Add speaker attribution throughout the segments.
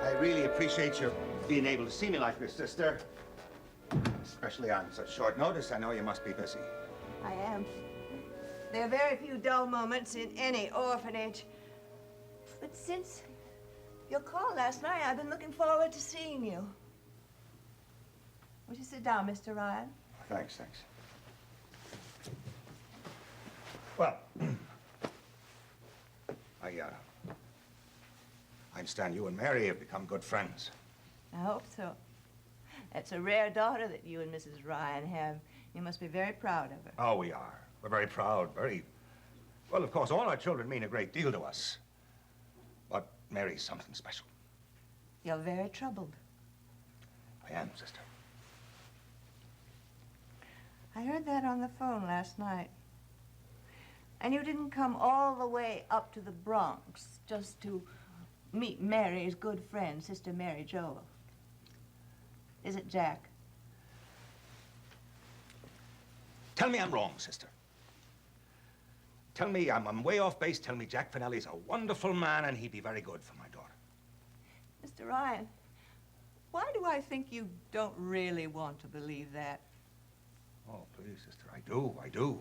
Speaker 1: I really appreciate your being able to see me like this, sister. Especially on such short notice. I know you must be busy.
Speaker 2: I am. There are very few dull moments in any orphanage. But since your call last night, I've been looking forward to seeing you. Would you sit down, Mr. Ryan?
Speaker 1: Thanks. Well, I understand you and Mary have become good friends.
Speaker 2: I hope so. That's a rare daughter that you and Mrs. Ryan have. You must be very proud of her.
Speaker 1: Oh, we are. We're very proud, Well, of course, all our children mean a great deal to us. But Mary's something special.
Speaker 2: You're very troubled.
Speaker 1: I am, sister.
Speaker 2: I heard that on the phone last night. And you didn't come all the way up to the Bronx just to meet Mary's good friend, Sister Mary Joel. Is it, Jack?
Speaker 1: Tell me I'm wrong, sister. Tell me I'm way off base. Tell me Jack Finelli's a wonderful man and he'd be very good for my daughter.
Speaker 2: Mr. Ryan, why do I think you don't really want to believe that?
Speaker 1: Oh, please, sister, I do.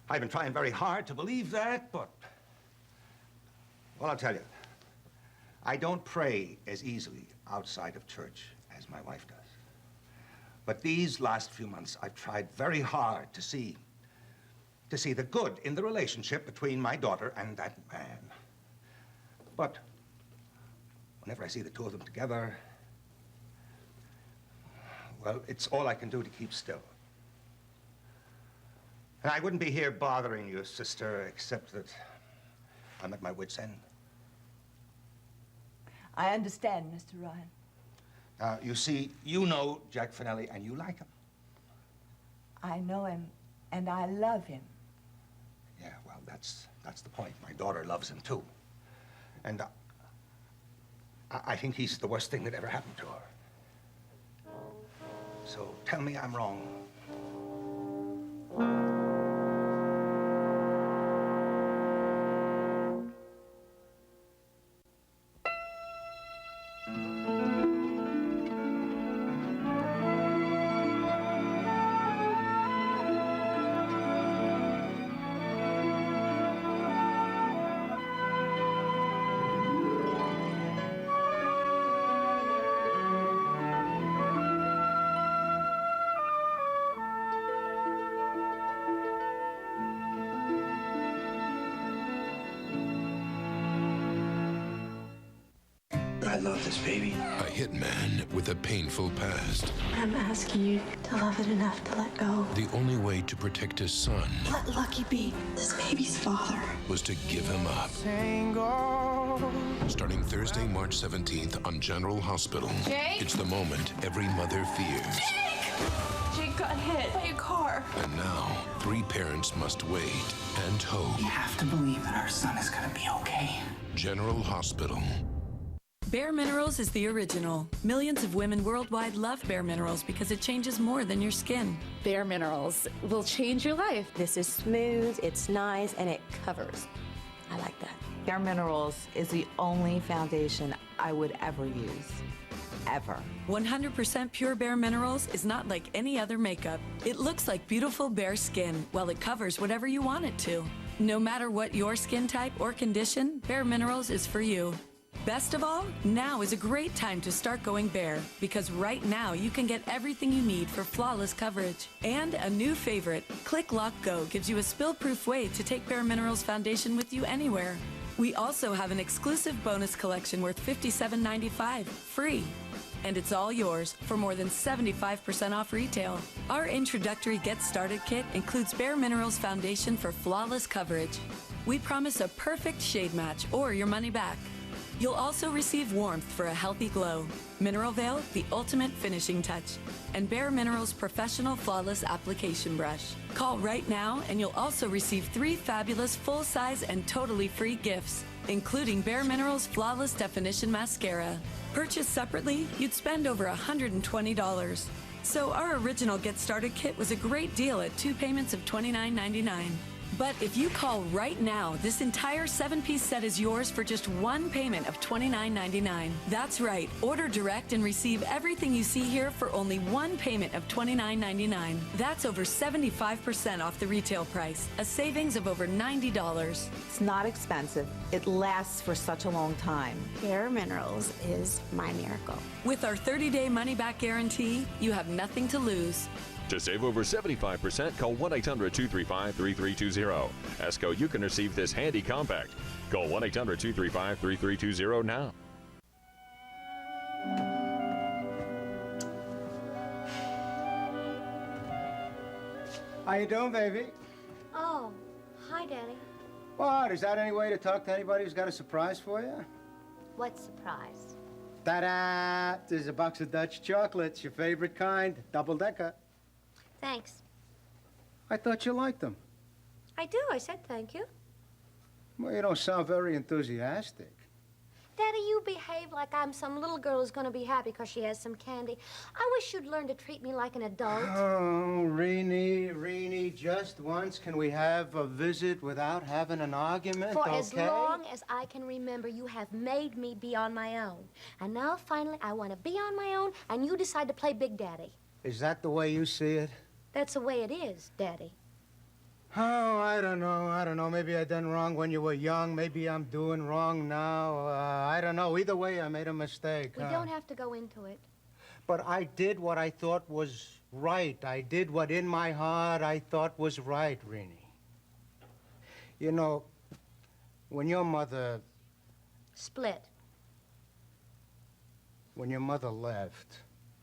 Speaker 1: I've been trying very hard to believe that, but... Well, I'll tell you. I don't pray as easily outside of church as my wife does. But these last few months, I've tried very hard to see the good in the relationship between my daughter and that man. But whenever I see the two of them together, well, it's all I can do to keep still. And I wouldn't be here bothering you, sister, except that I'm at my wit's end.
Speaker 2: I understand, Mr. Ryan.
Speaker 1: Now, you see, you know Jack Finelli and you like him.
Speaker 2: I know him, and I love him.
Speaker 1: Yeah, well, that's the point. My daughter loves him, too. And I think he's the worst thing that ever happened to her. So tell me I'm wrong.
Speaker 3: I love this baby.
Speaker 4: A hitman with a painful past.
Speaker 5: I'm asking you to love it enough to let go.
Speaker 4: The only way to protect his son
Speaker 5: Let Lucky be this baby's father.
Speaker 4: was to give him up. Starting Thursday, March 17th on General Hospital.
Speaker 6: Jake?
Speaker 4: It's the moment every mother fears.
Speaker 6: Jake got hit by a car.
Speaker 4: And now, 3 parents must wait and hope.
Speaker 3: You have to believe that our son is gonna be okay.
Speaker 4: General Hospital.
Speaker 7: Bare Minerals is the original. Millions of women worldwide love Bare Minerals because it changes more than your skin.
Speaker 6: Bare Minerals will change your life.
Speaker 8: This is smooth, it's nice, and it covers. I like that.
Speaker 9: Bare Minerals is the only foundation I would ever use. Ever.
Speaker 7: 100% pure Bare Minerals is not like any other makeup. It looks like beautiful bare skin while it covers whatever you want it to. No matter what your skin type or condition, Bare Minerals is for you. Best of all, now is a great time to start going bare because right now you can get everything you need for flawless coverage. And a new favorite, Click Lock Go, gives you a spill-proof way to take Bare Minerals foundation with you anywhere. We also have an exclusive bonus collection worth $57.95, free. And it's all yours for more than 75% off retail. Our introductory Get Started kit includes Bare Minerals foundation for flawless coverage. We promise a perfect shade match or your money back. You'll also receive warmth for a healthy glow, Mineral Veil, the ultimate finishing touch, and Bare Minerals Professional Flawless Application Brush. Call right now and you'll also receive 3 fabulous full-size and totally free gifts, including Bare Minerals Flawless Definition Mascara. Purchased separately, you'd spend over $120. So our original Get Started kit was a great deal at 2 payments of $29.99. But if you call right now, this entire 7-piece set is yours for just one payment of $29.99. That's right. Order direct and receive everything you see here for only one payment of $29.99. That's over 75% off the retail price, a savings of over $90.
Speaker 9: It's not expensive. It lasts for such a long time.
Speaker 5: Bare Minerals is my miracle.
Speaker 7: With our 30-day money-back guarantee, you have nothing to lose.
Speaker 10: To save over 75%, call 1-800-235-3320. Esco, you can receive this handy compact. Call 1-800-235-3320 now.
Speaker 11: How you doing, baby?
Speaker 5: Oh, hi, Daddy.
Speaker 11: What, is that any way to talk to anybody who's got a surprise for you?
Speaker 5: What surprise?
Speaker 11: Ta-da! There's a box of Dutch chocolates, your favorite kind, double-decker.
Speaker 5: Thanks.
Speaker 11: I thought you liked them.
Speaker 5: I do. I said thank you.
Speaker 11: Well, you don't sound very enthusiastic.
Speaker 5: Daddy, you behave like I'm some little girl who's going to be happy because she has some candy. I wish you'd learn to treat me like an adult.
Speaker 11: Oh, Reenie, just once can we have a visit without having an argument,
Speaker 5: For
Speaker 11: okay?
Speaker 5: as long as I can remember, you have made me be on my own. And now, finally, I want to be on my own, and you decide to play Big Daddy.
Speaker 11: Is that the way you see it?
Speaker 5: That's the way it is, Daddy.
Speaker 11: Oh, I don't know. Maybe I done wrong when you were young. Maybe I'm doing wrong now. I don't know. Either way, I made a mistake.
Speaker 5: We don't have to go into it.
Speaker 11: But I did what I thought was right. I did what in my heart I thought was right, Reenie. You know, when your mother...
Speaker 5: Split.
Speaker 11: When your mother left,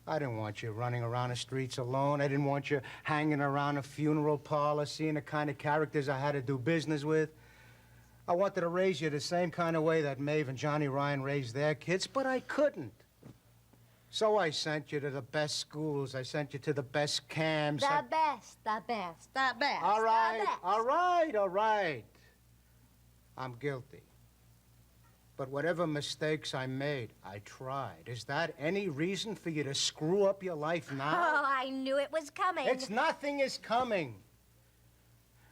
Speaker 11: I didn't want you running around the streets alone. I didn't want you hanging around a funeral parlor, seeing the kind of characters I had to do business with. I wanted to raise you the same kind of way that Maeve and Johnny Ryan raised their kids, but I couldn't. So I sent you to the best schools. I sent you to the best camps.
Speaker 5: The best.
Speaker 11: All right. I'm guilty. But whatever mistakes I made, I tried. Is that any reason for you to screw up your life now?
Speaker 5: Oh, I knew it was coming.
Speaker 11: It's nothing is coming.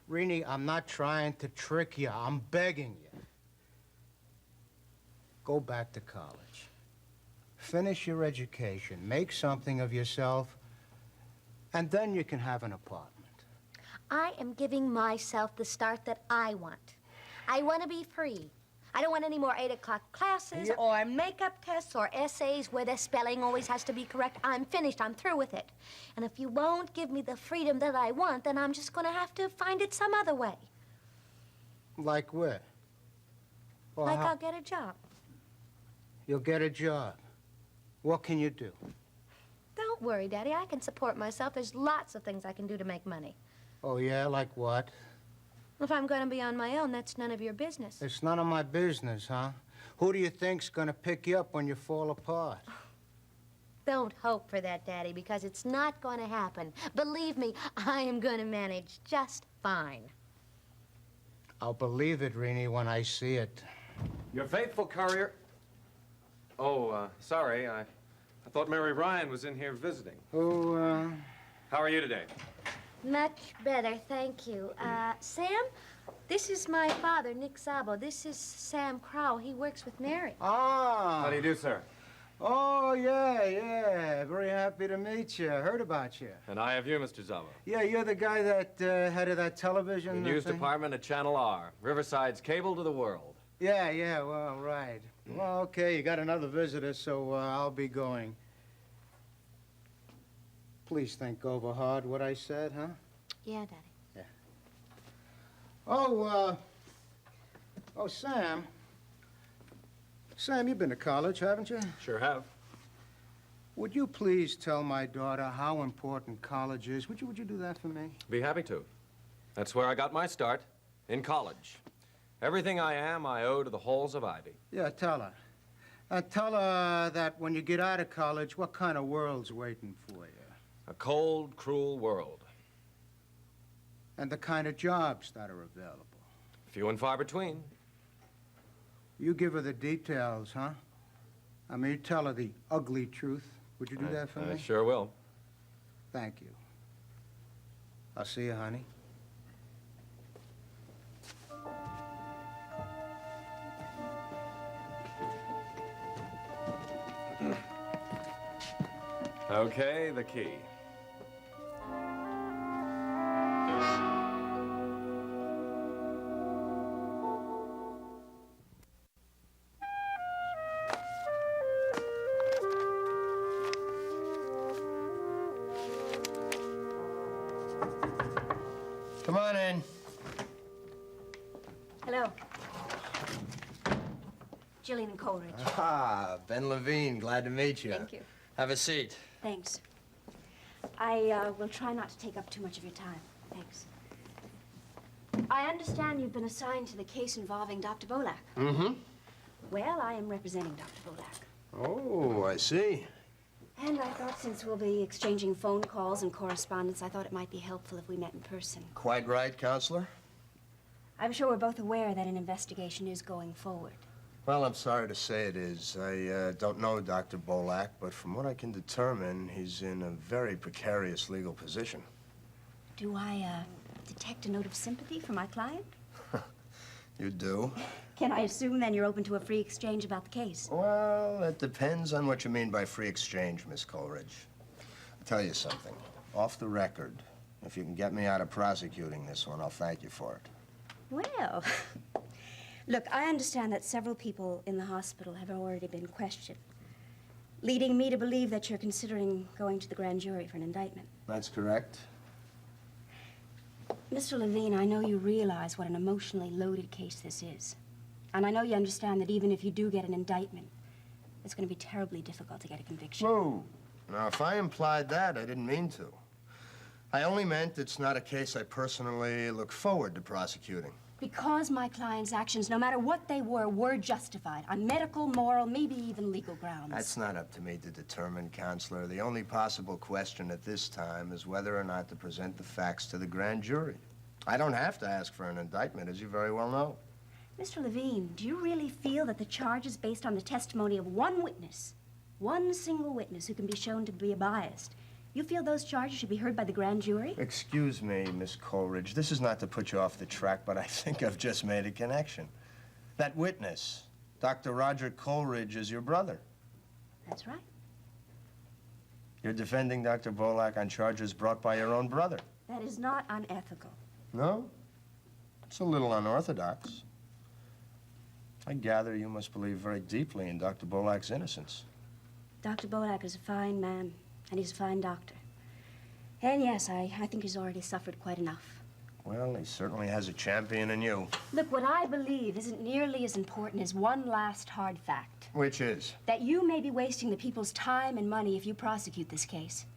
Speaker 11: Reenie, I'm not trying to trick you. I'm begging you. Go back to college. Finish your education. Make something of yourself. And then you can have an apartment.
Speaker 5: I am giving myself the start that I want. I want to be free. I don't want any more 8 o'clock classes or makeup tests or essays where the spelling always has to be correct. I'm finished. I'm through with it. And if you won't give me the freedom that I want, then I'm just going to have to find it some other way.
Speaker 11: Like where? Well,
Speaker 5: like I'll get a job.
Speaker 11: You'll get a job. What can you do?
Speaker 5: Don't worry, Daddy. I can support myself. There's lots of things I can do to make money.
Speaker 11: Oh, yeah? Like what?
Speaker 5: If I'm going to be on my own, that's none of your business.
Speaker 11: It's none of my business, huh? Who do you think's gonna pick you up when you fall apart?
Speaker 5: Don't hope for that, Daddy, because it's not going to happen. Believe me, I am going to manage just fine.
Speaker 11: I'll believe it, Reenie, when I see it.
Speaker 12: Your faithful courier... Oh, sorry, I thought Mary Ryan was in here visiting.
Speaker 11: Oh,
Speaker 12: How are you today?
Speaker 5: Much better, thank you. Sam, this is my father, Nick Szabo. This is Sam Crow. He works with Mary.
Speaker 11: Ah.
Speaker 12: How do you do, sir?
Speaker 11: Oh, yeah. Very happy to meet you. Heard about you.
Speaker 12: And I have you, Mr. Szabo.
Speaker 11: Yeah, you're the guy that head of that television
Speaker 12: The news
Speaker 11: thing?
Speaker 12: department at Channel R. Riverside's cable to the world.
Speaker 11: Yeah, well, right. Well, okay, you got another visitor, so I'll be going. Please think over hard what I said, huh?
Speaker 5: Yeah, Daddy.
Speaker 11: Yeah. Oh, Sam. Sam, you've been to college, haven't you?
Speaker 12: Sure have.
Speaker 11: Would you please tell my daughter how important college is? Would you do that for me?
Speaker 12: Be happy to. That's where I got my start, in college. Everything I am, I owe to the halls of Ivy.
Speaker 11: Yeah, tell her. Tell her that when you get out of college, what kind of world's waiting for you?
Speaker 12: A cold, cruel world.
Speaker 11: And the kind of jobs that are available.
Speaker 12: Few and far between.
Speaker 11: You give her the details, huh? I mean, you tell her the ugly truth. Would you do that for me?
Speaker 12: I sure will.
Speaker 11: Thank you. I'll see you, honey.
Speaker 12: Okay, the key.
Speaker 13: Come on in.
Speaker 5: Hello. Jillian Coleridge.
Speaker 13: Ah, Ben Levine, glad to meet you.
Speaker 5: Thank you.
Speaker 13: Have a seat.
Speaker 5: Thanks. I will try not to take up too much of your time. Thanks. I understand you've been assigned to the case involving Dr. Bolak.
Speaker 13: Mm-hmm.
Speaker 5: Well, I am representing Dr. Bolak.
Speaker 13: Oh, I see.
Speaker 5: And I thought since we'll be exchanging phone calls and correspondence, I thought it might be helpful if we met in person.
Speaker 13: Quite right, Counselor.
Speaker 5: I'm sure we're both aware that an investigation is going forward.
Speaker 13: Well, I'm sorry to say it is. I don't know Dr. Bolak, but from what I can determine, he's in a very precarious legal position.
Speaker 5: Do I detect a note of sympathy for my client?
Speaker 13: You do?
Speaker 5: Can I assume then you're open to a free exchange about the case?
Speaker 13: Well, that depends on what you mean by free exchange, Miss Coleridge. I'll tell you something. Off the record, if you can get me out of prosecuting this one, I'll thank you for it.
Speaker 5: Well, look, I understand that several people in the hospital have already been questioned, leading me to believe that you're considering going to the grand jury for an indictment.
Speaker 13: That's correct.
Speaker 5: Mr. Levine, I know you realize what an emotionally loaded case this is. And I know you understand that even if you do get an indictment, it's going to be terribly difficult to get a conviction.
Speaker 13: Whoa. Now, if I implied that, I didn't mean to. I only meant it's not a case I personally look forward to prosecuting.
Speaker 5: Because my client's actions, no matter what they were justified on medical, moral, maybe even legal grounds.
Speaker 13: That's not up to me to determine, Counselor. The only possible question at this time is whether or not to present the facts to the grand jury. I don't have to ask for an indictment, as you very well know.
Speaker 5: Mr. Levine, do you really feel that the charge is based on the testimony of one witness, one single witness who can be shown to be biased? You feel those charges should be heard by the grand jury?
Speaker 13: Excuse me, Miss Coleridge. This is not to put you off the track, but I think I've just made a connection. That witness, Dr. Roger Coleridge, is your brother.
Speaker 5: That's right.
Speaker 13: You're defending Dr. Bolak on charges brought by your own brother.
Speaker 5: That is not unethical.
Speaker 13: No? It's a little unorthodox. I gather you must believe very deeply in Dr. Bolak's innocence.
Speaker 5: Dr. Bolak is a fine man, and he's a fine doctor. And yes, I think he's already suffered quite enough.
Speaker 13: Well, he certainly has a champion in you.
Speaker 5: Look, what I believe isn't nearly as important as one last hard fact.
Speaker 13: Which is?
Speaker 5: That you may be wasting the people's time and money if you prosecute this case.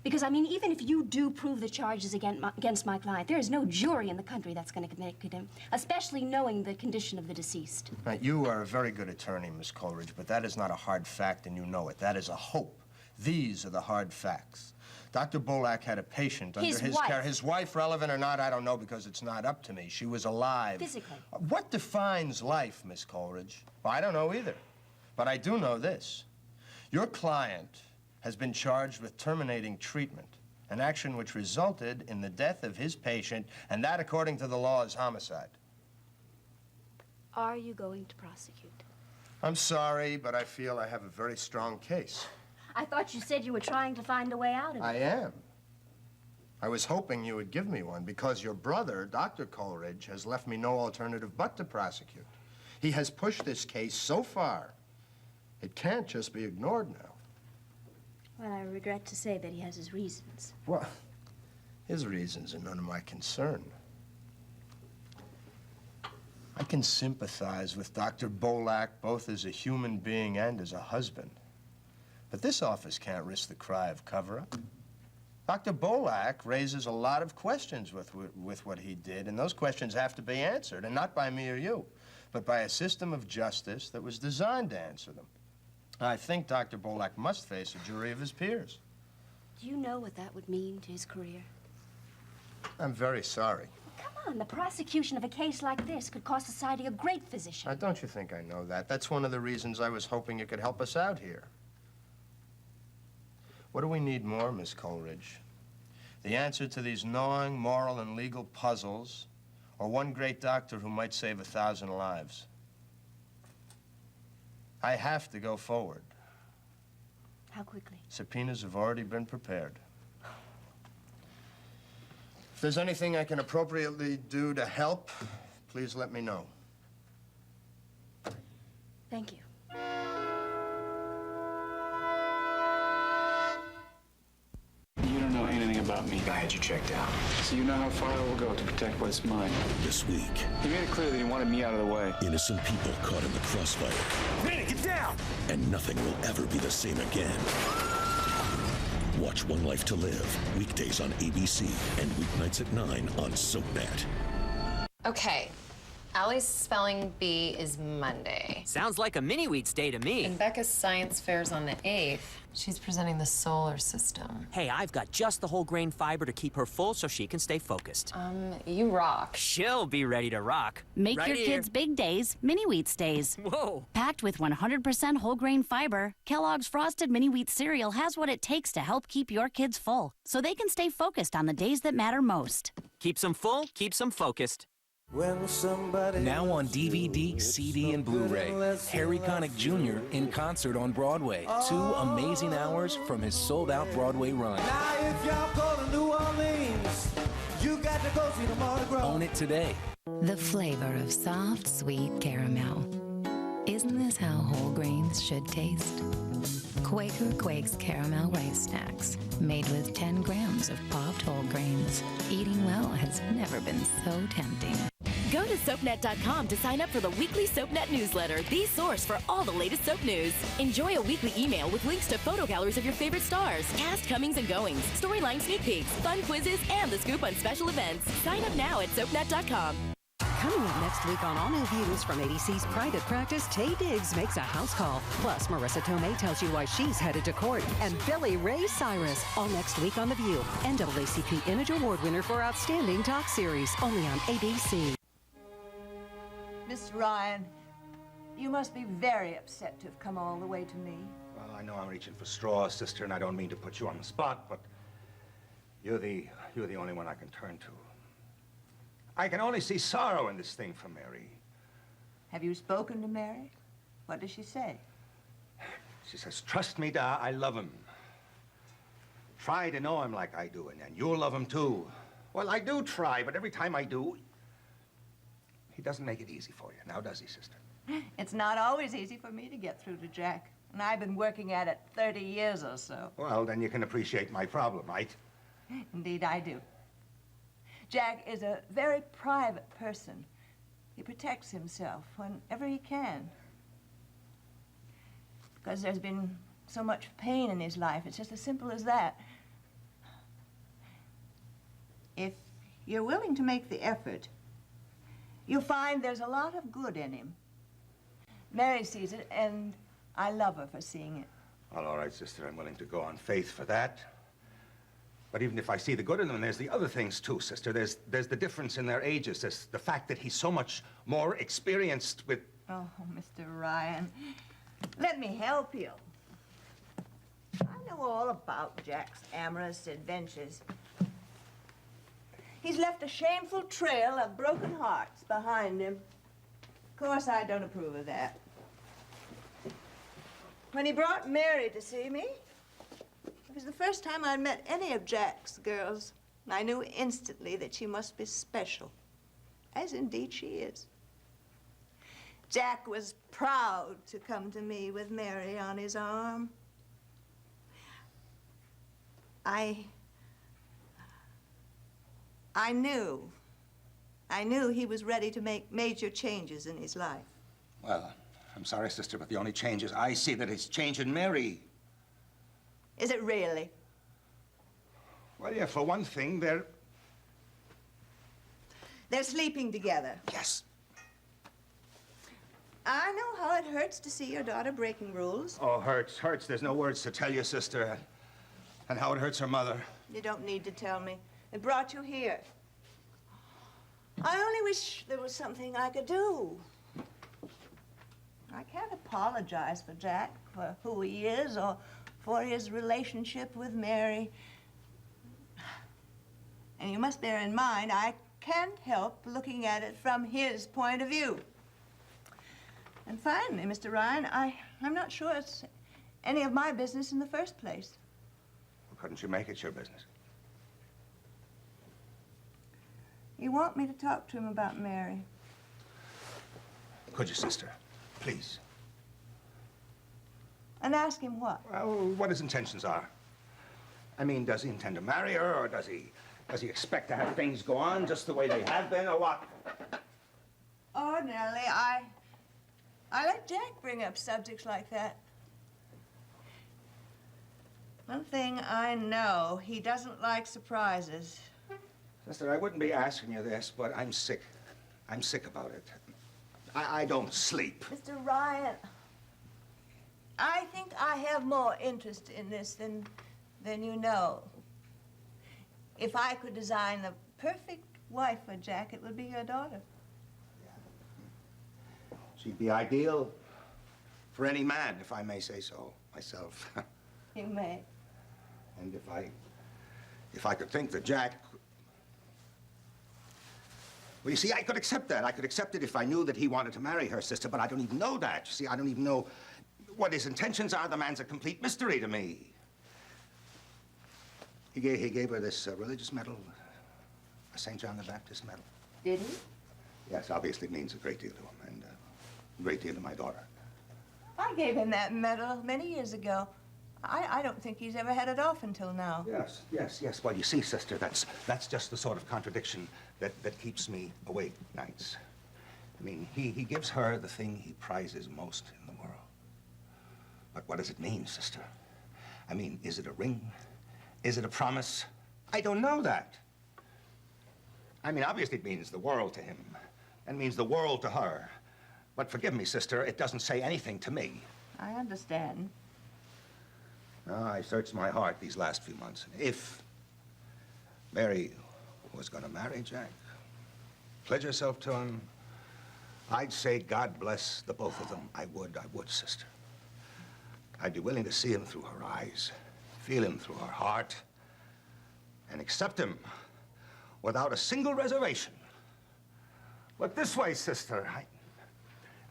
Speaker 5: Because, I mean, even if you do prove the charges against my client, there is no jury in the country that's going to convict him, especially knowing the condition of the deceased.
Speaker 13: Now, you are a very good attorney, Miss Coleridge, but that is not a hard fact, and you know it. That is a hope. These are the hard facts. Dr. Bolak had a patient under his care. His wife, relevant or not, I don't know, because it's not up to me. She was alive.
Speaker 5: Physically.
Speaker 13: What defines life, Miss Coleridge? Well, I don't know either. But I do know this. Your client has been charged with terminating treatment, an action which resulted in the death of his patient, and that, according to the law, is homicide.
Speaker 5: Are you going to prosecute?
Speaker 13: I'm sorry, but I feel I have a very strong case.
Speaker 5: I thought you said you were trying to find a way out of it.
Speaker 13: I am. I was hoping you would give me one, because your brother, Dr. Coleridge, has left me no alternative but to prosecute. He has pushed this case so far, it can't just be ignored now.
Speaker 5: Well, I regret to say that he has his reasons.
Speaker 13: Well, his reasons are none of my concern. I can sympathize with Dr. Bolak, both as a human being and as a husband. But this office can't risk the cry of cover-up. Dr. Bolak raises a lot of questions with what he did, and those questions have to be answered, and not by me or you, but by a system of justice that was designed to answer them. I think Dr. Bolak must face a jury of his peers.
Speaker 5: Do you know what that would mean to his career?
Speaker 13: I'm very sorry.
Speaker 5: Come on, the prosecution of a case like this could cost society a great physician.
Speaker 13: Now, don't you think I know that? That's one of the reasons I was hoping you could help us out here. What do we need more, Miss Coleridge? The answer to these gnawing moral and legal puzzles, or one great doctor who might save 1,000 lives? I have to go forward.
Speaker 5: How quickly?
Speaker 13: Subpoenas have already been prepared. If there's anything I can appropriately do to help, please let me know.
Speaker 5: Thank you.
Speaker 14: You don't know anything about me.
Speaker 3: I had you checked out.
Speaker 14: So you know how far I will go to protect what's mine.
Speaker 15: This week,
Speaker 14: He made it clear that he wanted me out of the way.
Speaker 15: innocent people caught in the crossfire.
Speaker 14: Randy, get down!
Speaker 15: And nothing will ever be the same again. Watch One Life to Live, weekdays on ABC and weeknights at 9 on SoapNet.
Speaker 16: Okay. Allie's spelling bee is Monday.
Speaker 17: Sounds like a mini-wheats day to me.
Speaker 16: And Becca's science fair's on the 8th. She's presenting the solar system.
Speaker 17: Hey, I've got just the whole grain fiber to keep her full so she can stay focused.
Speaker 16: You rock.
Speaker 17: She'll be ready to rock.
Speaker 18: Make
Speaker 17: right
Speaker 18: your
Speaker 17: here.
Speaker 18: kids' big days mini wheats days.
Speaker 17: Whoa.
Speaker 18: Packed with 100% whole grain fiber, Kellogg's Frosted Mini Wheat cereal has what it takes to help keep your kids full, so they can stay focused on the days that matter most.
Speaker 17: Keeps them full, keeps them focused.
Speaker 19: Now on DVD, CD, and Blu-ray, Harry Connick Jr. in concert on Broadway. 2 amazing hours from his sold-out Broadway run.
Speaker 20: Now if y'all go to New Orleans, you got to go see the Mardi Gras.
Speaker 19: Own it today.
Speaker 21: The flavor of soft, sweet caramel. Isn't this how whole grains should taste? Quaker Quakes Caramel Rice Snacks, made with 10 grams of popped whole grains. Eating well has never been so tempting.
Speaker 22: Go to SoapNet.com to sign up for the weekly SoapNet newsletter, the source for all the latest soap news. Enjoy a weekly email with links to photo galleries of your favorite stars, cast comings and goings, storyline sneak peeks, fun quizzes, and the scoop on special events. Sign up now at SoapNet.com.
Speaker 23: Coming up next week on All New Views from ABC's Private Practice, Taye Diggs makes a house call. Plus, Marissa Tomei tells you why she's headed to court. And Billy Ray Cyrus, all next week on The View. NAACP Image Award winner for Outstanding Talk Series, only on ABC.
Speaker 2: Mr. Ryan, you must be very upset to have come all the way to me.
Speaker 1: Well, I know I'm reaching for straws, sister, and I don't mean to put you on the spot, but you're the only one I can turn to. I can only see sorrow in this thing for Mary.
Speaker 2: Have you spoken to Mary? What does she say?
Speaker 1: She says, trust me, Da, I love him. Try to know him like I do, and then you'll love him too. Well, I do try, but every time I do, he doesn't make it easy for you. Now does he, sister?
Speaker 2: It's not always easy for me to get through to Jack, and I've been working at it 30 years or so.
Speaker 1: Well, then you can appreciate my problem, right?
Speaker 2: Indeed, I do. Jack is a very private person. He protects himself whenever he can. Because there's been so much pain in his life. It's just as simple as that. If you're willing to make the effort, you'll find there's a lot of good in him. Mary sees it, and I love her for seeing it.
Speaker 1: Well, all right, sister, I'm willing to go on faith for that. But even if I see the good in them, there's the other things too, sister. There's the difference in their ages. There's the fact that he's so much more experienced with...
Speaker 2: Oh, Mr. Ryan, let me help you. I know all about Jack's amorous adventures. He's left a shameful trail of broken hearts behind him. Of course, I don't approve of that. When he brought Mary to see me, it was the first time I'd met any of Jack's girls. And I knew instantly that she must be special, as indeed she is. Jack was proud to come to me with Mary on his arm. I knew he was ready to make major changes in his life.
Speaker 1: Well, I'm sorry, sister, but the only changes I see that it's changing Mary.
Speaker 2: Is it really?
Speaker 1: Well, yeah, for one thing, they're
Speaker 2: sleeping together.
Speaker 1: Yes.
Speaker 2: I know how it hurts to see your daughter breaking rules.
Speaker 1: Oh, hurts. There's no words to tell you, sister. And how it hurts her mother.
Speaker 2: You don't need to tell me. It brought you here. I only wish there was something I could do. I can't apologize for Jack, for who he is, or for his relationship with Mary. And you must bear in mind, I can't help looking at it from his point of view. And finally, Mr. Ryan, I'm not sure it's any of my business in the first place.
Speaker 1: Well, couldn't you make it your business?
Speaker 2: You want me to talk to him about Mary?
Speaker 1: Could you, sister? Please.
Speaker 2: And ask him what?
Speaker 1: Well, what his intentions are. I mean, does he intend to marry her, or does he expect to have things go on just the way they have been, or what?
Speaker 2: Ordinarily, I let Jack bring up subjects like that. One thing I know, he doesn't like surprises.
Speaker 1: Sister, I wouldn't be asking you this, but I'm sick. I'm sick about it. I don't sleep.
Speaker 2: Mr. Ryan, I think I have more interest in this than you know. If I could design the perfect wife for Jack, it would be your daughter.
Speaker 1: She'd be ideal for any man, if I may say so myself.
Speaker 2: You may.
Speaker 1: And if I could think that Jack... Well, you see, I could accept that. I could accept it if I knew that he wanted to marry her, sister, but I don't even know that. You see, I don't even know what his intentions are. The man's a complete mystery to me. He gave her this religious medal, a St. John the Baptist medal.
Speaker 2: Did he?
Speaker 1: Yes, obviously it means a great deal to him, and a great deal to my daughter.
Speaker 2: I gave him that medal many years ago. I don't think he's ever had it off until now.
Speaker 1: Yes. Well, you see, sister, that's just the sort of contradiction that keeps me awake nights. I mean, he gives her the thing he prizes most in the world. But what does it mean, sister? I mean, is it a ring? Is it a promise? I don't know that. I mean, obviously it means the world to him, and means the world to her. But forgive me, sister, it doesn't say anything to me.
Speaker 2: I understand.
Speaker 1: No, I searched my heart these last few months. If Mary was going to marry Jack, pledge herself to him, I'd say God bless the both of them. I would, sister. I'd be willing to see him through her eyes, feel him through her heart, and accept him without a single reservation. But this way, sister,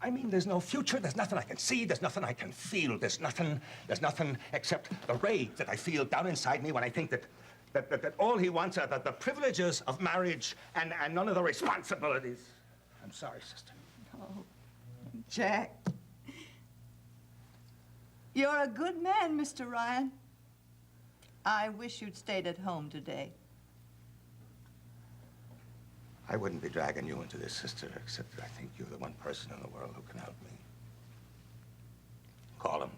Speaker 1: I mean, there's no future. There's nothing I can see. There's nothing I can feel. There's nothing except the rage that I feel down inside me when I think that all he wants are the privileges of marriage and none of the responsibilities. I'm sorry, sister.
Speaker 2: Oh, Jack. You're a good man, Mr. Ryan. I wish you'd stayed at home today.
Speaker 1: I wouldn't be dragging you into this, sister, except that I think you're the one person in the world who can help me. Call him.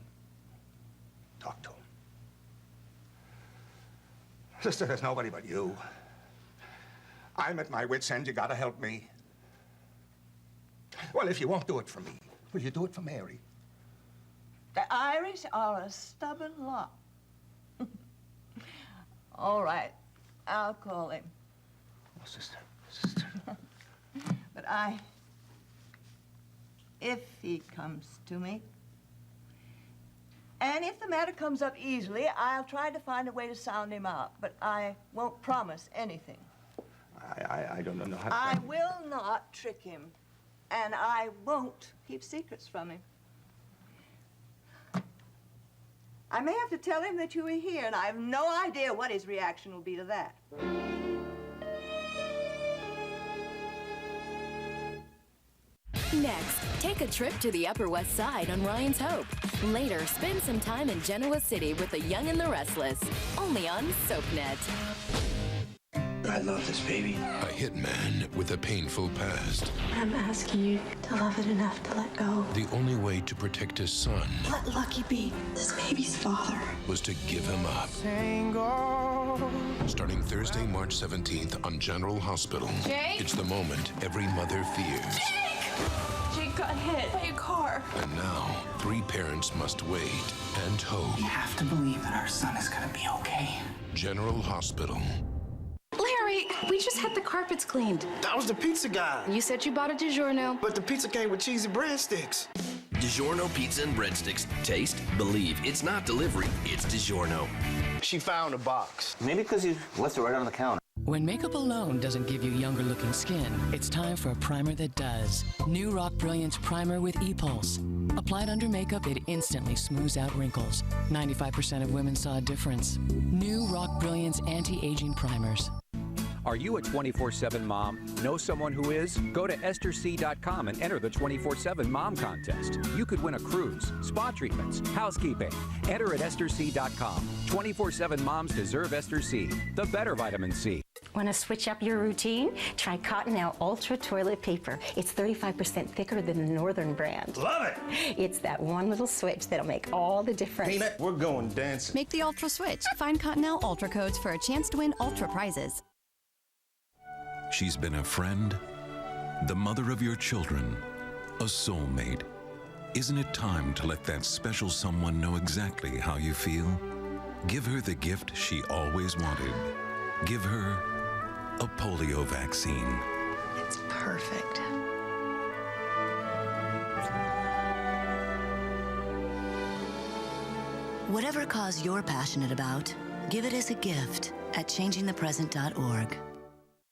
Speaker 1: Talk to him. Sister, there's nobody but you. I'm at my wit's end. You gotta help me. Well, if you won't do it for me, will you do it for Mary?
Speaker 2: The Irish are a stubborn lot. All right, I'll call him.
Speaker 1: Oh, sister.
Speaker 2: But if he comes to me, and if the matter comes up easily, I'll try to find a way to sound him out, but I won't promise anything.
Speaker 1: I don't know how to...
Speaker 2: I will not trick him, and I won't keep secrets from him. I may have to tell him that you were here, and I have no idea what his reaction will be to that.
Speaker 22: Next, take a trip to the Upper West Side on Ryan's Hope. Later, spend some time in Genoa City with the Young and the Restless. Only on SoapNet.
Speaker 3: I love this baby.
Speaker 15: A hitman with a painful past.
Speaker 4: I'm asking you to love it enough to let go.
Speaker 15: The only way to protect his son
Speaker 4: Let Lucky be this baby's father.
Speaker 15: was to give him up. Starting Thursday, March 17th on General Hospital.
Speaker 4: Jake?
Speaker 15: It's the moment every mother fears.
Speaker 4: Jake got hit by a car.
Speaker 15: And now, 3 parents must wait and hope.
Speaker 3: You have to believe that our son is gonna be okay.
Speaker 15: General Hospital.
Speaker 6: Larry, we just had the carpets cleaned.
Speaker 8: That was the pizza guy.
Speaker 6: You said you bought a DiGiorno.
Speaker 8: But the pizza came with cheesy breadsticks.
Speaker 24: DiGiorno Pizza and Breadsticks. Taste, believe. It's not delivery, it's DiGiorno.
Speaker 8: She found a box.
Speaker 25: Maybe because you left it right on the counter.
Speaker 7: When makeup alone doesn't give you younger-looking skin, it's time for a primer that does. New Rock Brilliance Primer with E-Pulse. Applied under makeup, it instantly smooths out wrinkles. 95% of women saw a difference. New Rock Brilliance Anti-Aging Primers.
Speaker 9: Are you a 24/7 mom? Know someone who is? Go to EstherC.com and enter the 24/7 Mom Contest. You could win a cruise, spa treatments, housekeeping. Enter at EstherC.com. 24/7 moms deserve Ester C, the better vitamin C.
Speaker 10: Want to switch up your routine? Try Cottonelle Ultra Toilet Paper. It's 35% thicker than the Northern brand.
Speaker 8: Love it!
Speaker 10: It's that one little switch that'll make all the difference.
Speaker 8: Peanut, we're going dancing.
Speaker 11: Make the Ultra switch. Find Cottonelle Ultra codes for a chance to win Ultra prizes.
Speaker 25: She's been a friend, the mother of your children, a soulmate. Isn't it time to let that special someone know exactly how you feel? Give her the gift she always wanted. Give her a polio vaccine.
Speaker 10: It's perfect.
Speaker 26: Whatever cause you're passionate about, give it as a gift at changingthepresent.org.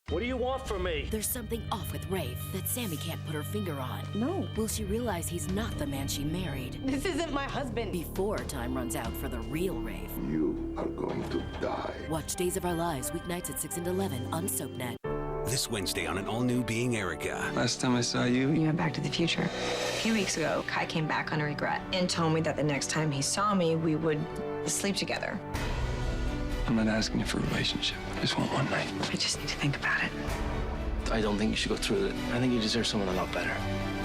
Speaker 27: What do you want from me?
Speaker 22: There's something off with Rafe that Sammy can't put her finger on.
Speaker 10: No.
Speaker 22: Will she realize he's not the man she married?
Speaker 10: This isn't my husband.
Speaker 22: Before time runs out for the real Rafe.
Speaker 28: You are going to die.
Speaker 22: Watch Days of Our Lives weeknights at 6 and 11 on SoapNet.
Speaker 29: This Wednesday on an all-new Being Erica.
Speaker 30: Last time I saw you went Back to the Future. A few weeks ago, Kai came back on a regret and told me that the next time he saw me, we would sleep together. I'm not asking you for a relationship. I just want one night. I just need to think about it.
Speaker 27: I don't think you should go through it. I think you deserve someone a lot better.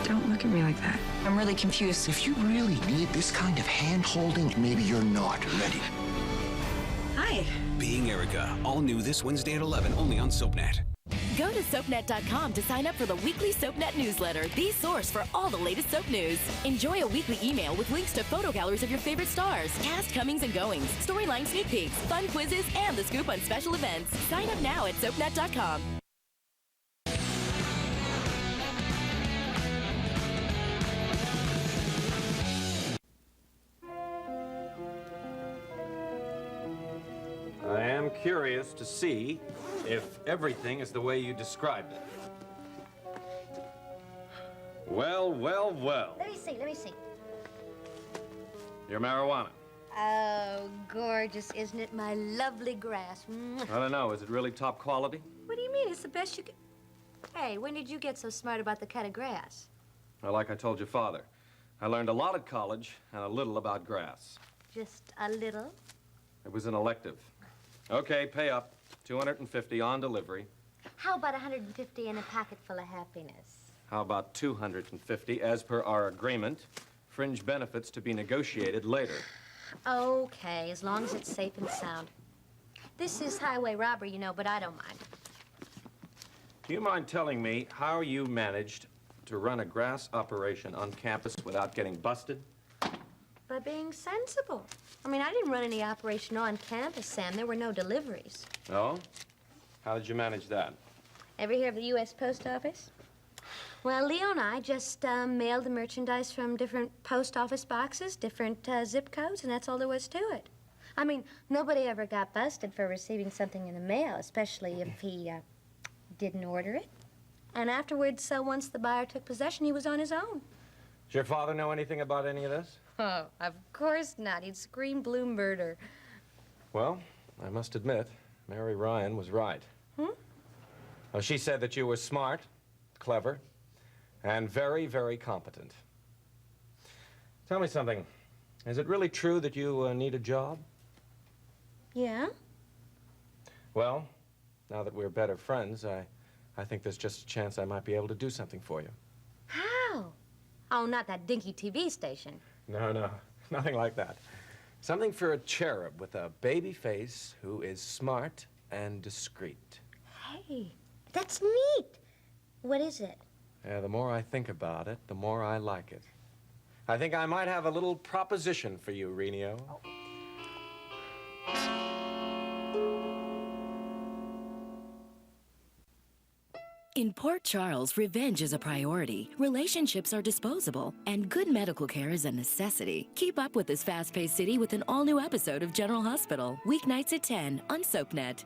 Speaker 30: Don't look at me like that. I'm really confused.
Speaker 28: If you really need this kind of hand-holding, maybe you're not ready.
Speaker 10: Hi.
Speaker 29: Being Erica, all new this Wednesday at 11, only on SoapNet.
Speaker 22: Go to SoapNet.com to sign up for the weekly SoapNet newsletter, the source for all the latest soap news. Enjoy a weekly email with links to photo galleries of your favorite stars, cast comings and goings, storyline sneak peeks, fun quizzes, and the scoop on special events. Sign up now at SoapNet.com.
Speaker 12: I am curious to see if everything is the way you described it. Well, well, well.
Speaker 5: Let me see.
Speaker 12: Your marijuana.
Speaker 5: Oh, gorgeous, isn't it? My lovely grass. Mwah.
Speaker 12: I don't know, is it really top quality?
Speaker 5: What do you mean? It's the best you could... Hey, when did you get so smart about the cut of grass?
Speaker 12: Well, like I told your father, I learned a lot at college and a little about grass.
Speaker 5: Just a little?
Speaker 12: It was an elective. Okay, pay up. $250 on delivery.
Speaker 5: How about 150 and a pocket full of happiness?
Speaker 12: How about $250 as per our agreement? Fringe benefits to be negotiated later.
Speaker 5: Okay, as long as it's safe and sound. This is highway robbery, you know, but I don't mind.
Speaker 12: Do you mind telling me how you managed to run a grass operation on campus without getting busted?
Speaker 5: By being sensible. I mean, I didn't run any operation on campus, Sam. There were no deliveries.
Speaker 12: Oh? How did you manage that?
Speaker 5: Ever hear of the U.S. Post Office? Well, Leo and I just mailed the merchandise from different post office boxes, different zip codes, and that's all there was to it. I mean, nobody ever got busted for receiving something in the mail, especially if he didn't order it. And afterwards, once the buyer took possession, he was on his own.
Speaker 12: Did your father know anything about any of this?
Speaker 5: Oh, of course not. He'd scream blue murder.
Speaker 12: Well, I must admit, Mary Ryan was right. Well, she said that you were smart, clever, and very, very competent. Tell me something. Is it really true that you need a job?
Speaker 5: Yeah?
Speaker 12: Well, now that we're better friends, I think there's just a chance I might be able to do something for you.
Speaker 5: How? Oh, not that dinky TV station.
Speaker 12: No, nothing like that. Something for a cherub with a baby face who is smart and discreet.
Speaker 5: Hey, that's neat. What is it?
Speaker 12: Yeah, the more I think about it, the more I like it. I think I might have a little proposition for you, Renio.
Speaker 22: In Port Charles, revenge is a priority, relationships are disposable, and good medical care is a necessity. Keep up with this fast-paced city with an all-new episode of General Hospital, weeknights at 10 on SoapNet.